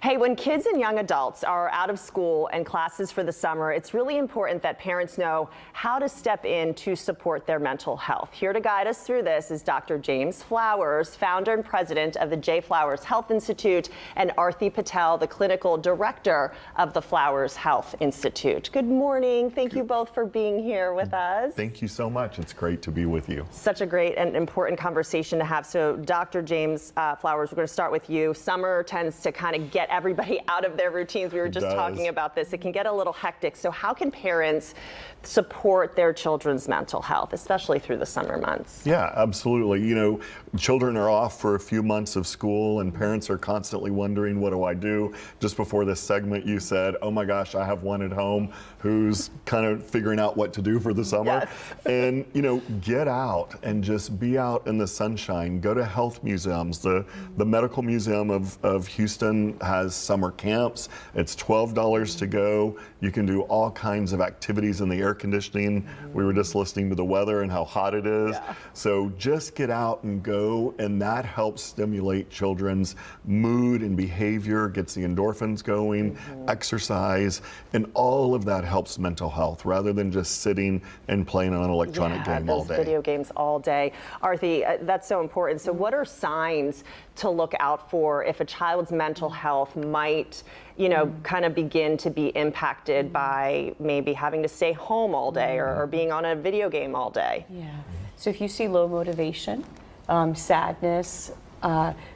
Hey, when kids and young adults are out of school and classes for the summer, it's really important that parents know how to step in to support their mental health. Here to guide us through this is Dr. James Flowers, founder and president of the J. Flowers Health Institute, and Arthi Patel, the clinical director of the Flowers Health Institute. Good morning. Thank you both for being here with us. Thank you so much. It's great to be with you. Such a great and important conversation to have. So, Dr. James Flowers, we're going to start with you. Summer tends to kind of get everybody out of their routines. We were just talking about this. It can get a little hectic. So how can parents support their children's mental health, especially through the summer months? Yeah, absolutely. You know, children are off for a few months of school and parents are constantly wondering, what do I do? Just before this segment, you said, oh my gosh, I have one at home who's kind of figuring out what to do for the summer. Yes. And, you know, get out and just be out in the sunshine. Go to health museums. The Medical Museum of Houston has summer camps. It's $12 to go. You can do all kinds of activities in the air conditioning. We were just listening to the weather and how hot it is. Yeah. So just get out and go, and that helps stimulate children's mood and behavior, gets the endorphins going, exercise, and all of that helps mental health rather than just sitting and playing on an electronic game all day. Video games all day. Arthi, that's so important. So what are signs to look out for if a child's mental health might, you know, kind of begin to be impacted by maybe having to stay home all day or being on a video game all day? Yeah. So if you see low motivation, sadness,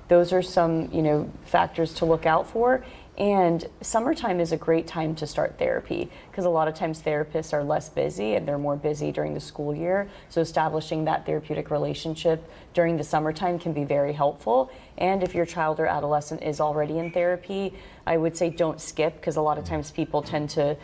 those are some, you know, factors to look out for. And summertime is a great time to start therapy because a lot of times therapists are less busy and they're more busy during the school year. So establishing that therapeutic relationship during the summertime can be very helpful. And if your child or adolescent is already in therapy, I would say don't skip because a lot of times people tend to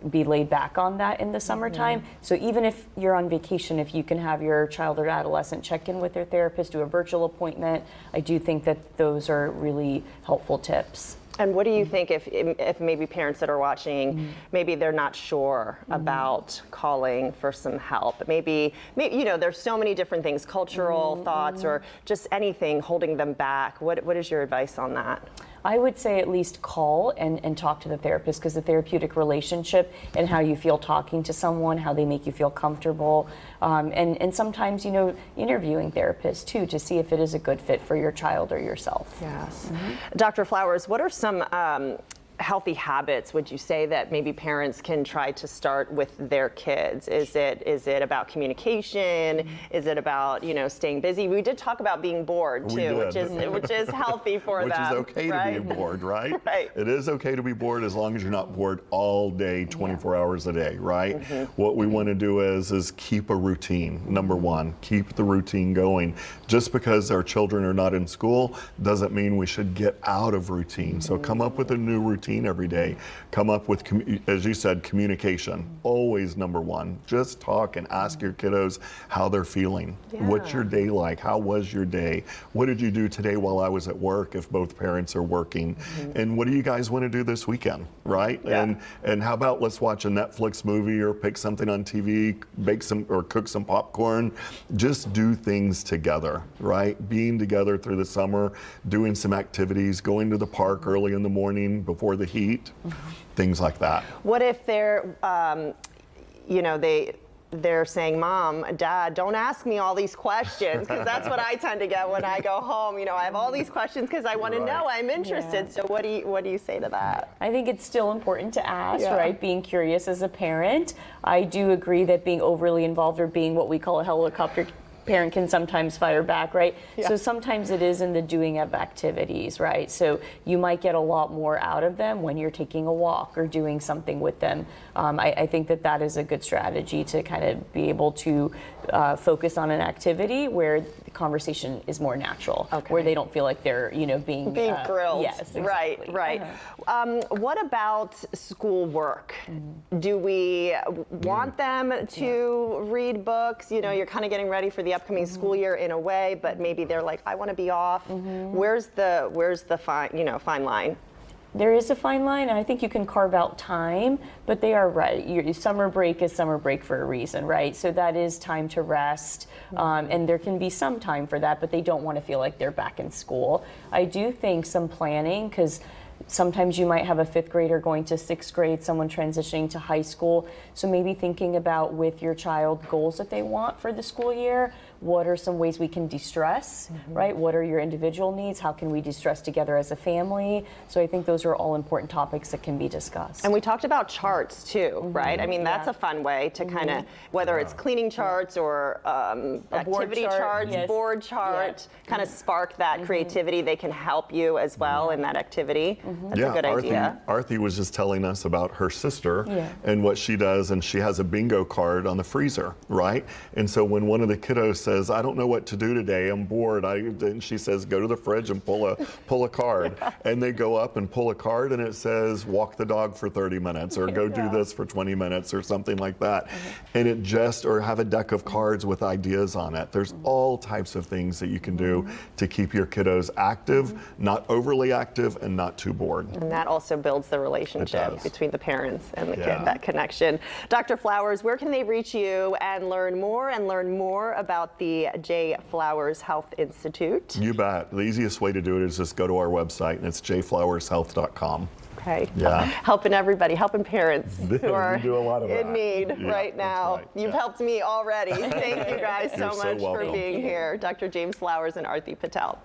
be laid back on that in the summertime. So even if you're on vacation, if you can have your child or adolescent check in with their therapist, do a virtual appointment, I do think that those are really helpful tips. And what do you think if maybe parents that are watching, maybe they're not sure about calling for some help? Maybe, you know, there's so many different things, cultural thoughts or just anything holding them back. What is your advice on that? I would say at least call and talk to the therapist because the therapeutic relationship and how you feel talking to someone, how they make you feel comfortable, and sometimes, you know, interviewing therapists too to see if it is a good fit for your child or yourself. Yes. Dr. Flowers, what are some healthy habits would you say that maybe parents can try to start with their kids? Is it about communication? Is it about, you know, staying busy? We did talk about being bored too, which is healthy for them. Which is okay to be bored, right? Right. It is okay to be bored as long as you're not bored all day, 24 hours a day, right? What we want to do is keep a routine. Number one, keep the routine going. Just because our children are not in school doesn't mean we should get out of routine. So come up with a new routine every day. Come up with, as you said, communication. Always number one. Just talk and ask your kiddos how they're feeling. Yeah. What's your day like? How was your day? What did you do today while I was at work if both parents are working? And what do you guys want to do this weekend, right? Yeah. And how about let's watch a Netflix movie or pick something on TV, bake some or cook some popcorn. Just do things together, right? Being together through the summer, doing some activities, going to the park early in the morning before the heat, things like that. What if they're, you know, they're saying, Mom, Dad, don't ask me all these questions, because that's what I tend to get when I go home. You know, I have all these questions because I want to know, I'm interested. Yeah. So what do you say to that? I think it's still important to ask, right? Being curious as a parent. I do agree that being overly involved or being what we call a helicopter parent can sometimes fire back, right? Yeah. So sometimes it is in the doing of activities, right? So you might get a lot more out of them when you're taking a walk or doing something with them. I think that is a good strategy to kind of be able to focus on an activity where the conversation is more natural, where they don't feel like they're, you know, being grilled. Yes, exactly. Right. What about school work? Do we want them to read books? You know, you're kind of getting ready for the upcoming school year in a way, but maybe they're like, I want to be off. Where's the fine line? There is a fine line, and I think you can carve out time, but they are right. Your summer break is summer break for a reason, right? So that is time to rest, and there can be some time for that, but they don't want to feel like they're back in school. I do think some planning, because Sometimes you might have a 5th grader going to 6th grade, someone transitioning to high school. So maybe thinking about with your child goals that they want for the school year. What are some ways we can de-stress, right? What are your individual needs? How can we de-stress together as a family? So I think those are all important topics that can be discussed. And we talked about charts too, right? I mean, that's a fun way to kind of, whether it's cleaning charts or activity chart, charts, yes. board chart, kind of spark that creativity. They can help you as well in that activity. That's a good idea. Arthi was just telling us about her sister Yeah. and what she does, and she has a bingo card on the freezer, right? And so when one of the kiddos says, I don't know what to do today, I'm bored, and she says, go to the fridge and pull a card. And they go up and pull a card, and it says, walk the dog for 30 minutes, or go do this for 20 minutes, or something like that. And it just, or have a deck of cards with ideas on it. There's all types of things that you can do to keep your kiddos active, not overly active, and not too bored. And that also builds the relationship does. between the parents and the Yeah. kid, that connection. Dr. Flowers, where can they reach you and learn more about the J. Flowers Health Institute? You bet. The easiest way to do it is just go to our website, and it's jflowershealth.com. Okay. Yeah. Helping everybody, helping parents who We are do a lot of in that. need Yeah, right now. that's right. You've Yeah. helped me already. Thank you guys so You're so much for welcome. being here. Dr. James Flowers and Arthi Patel.